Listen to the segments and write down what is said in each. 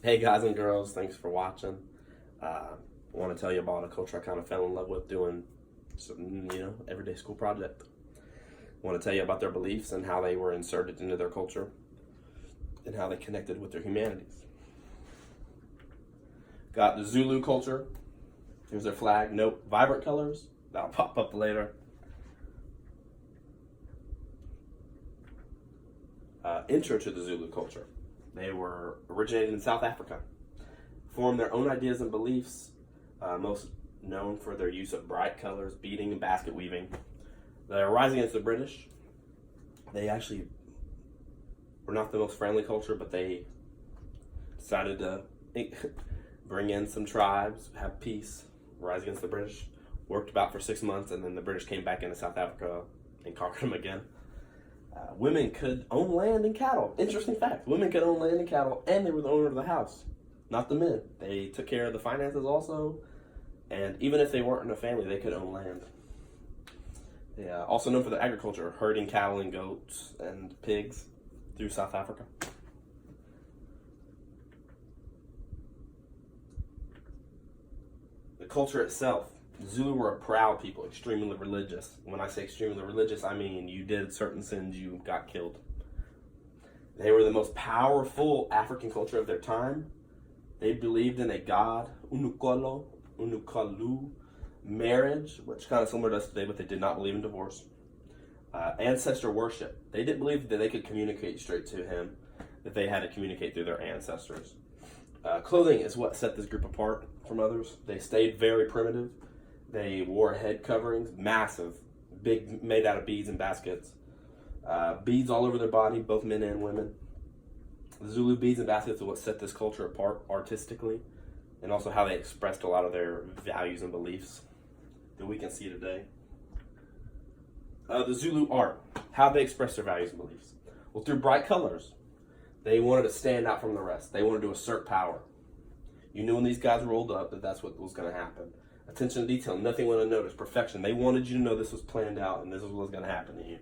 Hey guys and girls, thanks for watching. I want to tell you about a culture I kind of fell in love with doing some, everyday school project. I want to tell you about their beliefs and how they were inserted into their culture and how they connected with their humanities. Got the Zulu culture. Here's their flag. Note, vibrant colors. That'll pop up later. Intro to the Zulu culture. They were originated in South Africa, formed their own ideas and beliefs, most known for their use of bright colors, beading, and basket weaving. They're rising against the British. They actually were not the most friendly culture, but they decided to bring in some tribes, have peace, rise against the British. Worked about for 6 months, and then the British came back into South Africa and conquered them again. Women could own land and cattle. Interesting fact. Women could own land and cattle, and they were the owner of the house, not the men. They took care of the finances also, and even if they weren't in a family, they could own land. They also known for their agriculture, herding cattle and goats and pigs through South Africa. The culture itself. Zulu were a proud people, extremely religious. When I say extremely religious, I mean you did certain sins, you got killed. They were the most powerful African culture of their time. They believed in a god, unukalu, marriage, which kind of similar to us today, but they did not believe in divorce. Ancestor worship. They didn't believe that they could communicate straight to him, that they had to communicate through their ancestors. Clothing is what set this group apart from others. They stayed very primitive. They wore head coverings, massive, big, made out of beads and baskets. Beads all over their body, both men and women. The Zulu beads and baskets are what set this culture apart artistically, and also how they expressed a lot of their values and beliefs that we can see today. The Zulu art, how they express their values and beliefs. Well, through bright colors. They wanted to stand out from the rest. They wanted to assert power. You knew when these guys rolled up that that's what was going to happen. Attention to detail, nothing went unnoticed, perfection. They wanted you to know this was planned out and this is what was going to happen to you.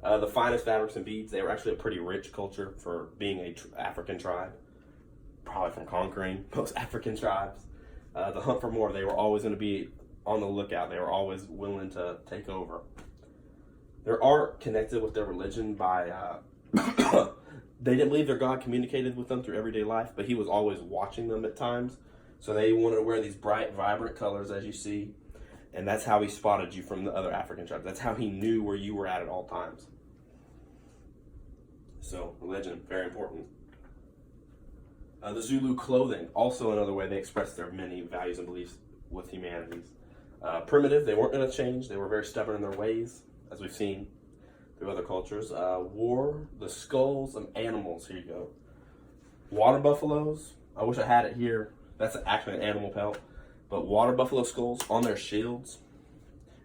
The finest fabrics and beads, they were actually a pretty rich culture for being an African tribe, probably from conquering most African tribes. The hunt for more, they were always going to be on the lookout. They were always willing to take over. Their art connected with their religion by, they didn't believe their God communicated with them through everyday life, but he was always watching them at times. So they wanted to wear these bright, vibrant colors, as you see, and that's how he spotted you from the other African tribes. That's how he knew where you were at all times. So, religion, very important. The Zulu clothing, also another way they expressed their many values and beliefs with humanities. Primitive, they weren't going to change. They were very stubborn in their ways, as we've seen through other cultures. Wore the skulls of animals. Here you go. Water buffaloes. I wish I had it here. That's actually an animal pelt. But water buffalo skulls on their shields.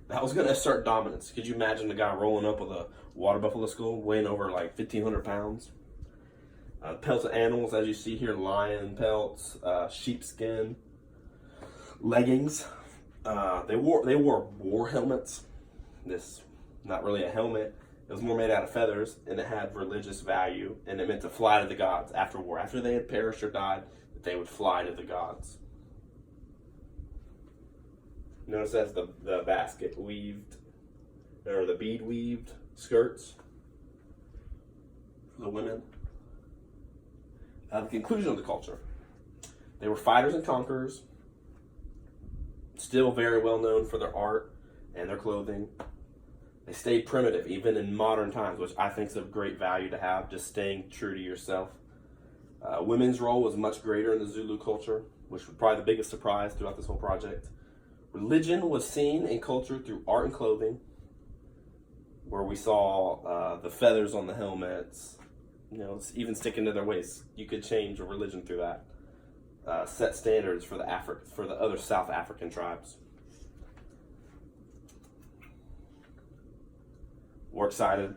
That was going to assert dominance. Could you imagine the guy rolling up with a water buffalo skull weighing over like 1,500 pounds? Pelts of animals, as you see here, lion pelts, sheepskin, leggings. They wore war helmets. This, not really a helmet. It was more made out of feathers, and it had religious value, and it meant to fly to the gods after war. After they had perished or died, that they would fly to the gods. Notice that's the basket weaved, or the bead weaved skirts for the women. The conclusion of the culture. They were fighters and conquerors, still very well known for their art and their clothing. They stayed primitive, even in modern times, which I think is of great value to have, just staying true to yourself. Women's role was much greater in the Zulu culture, which was probably the biggest surprise throughout this whole project. Religion was seen in culture through art and clothing, where we saw the feathers on the helmets, even sticking to their waists. You could change a religion through that. Set standards for the other South African tribes. We're excited.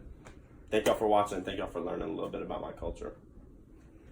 Thank y'all for watching. Thank y'all for learning a little bit about my culture.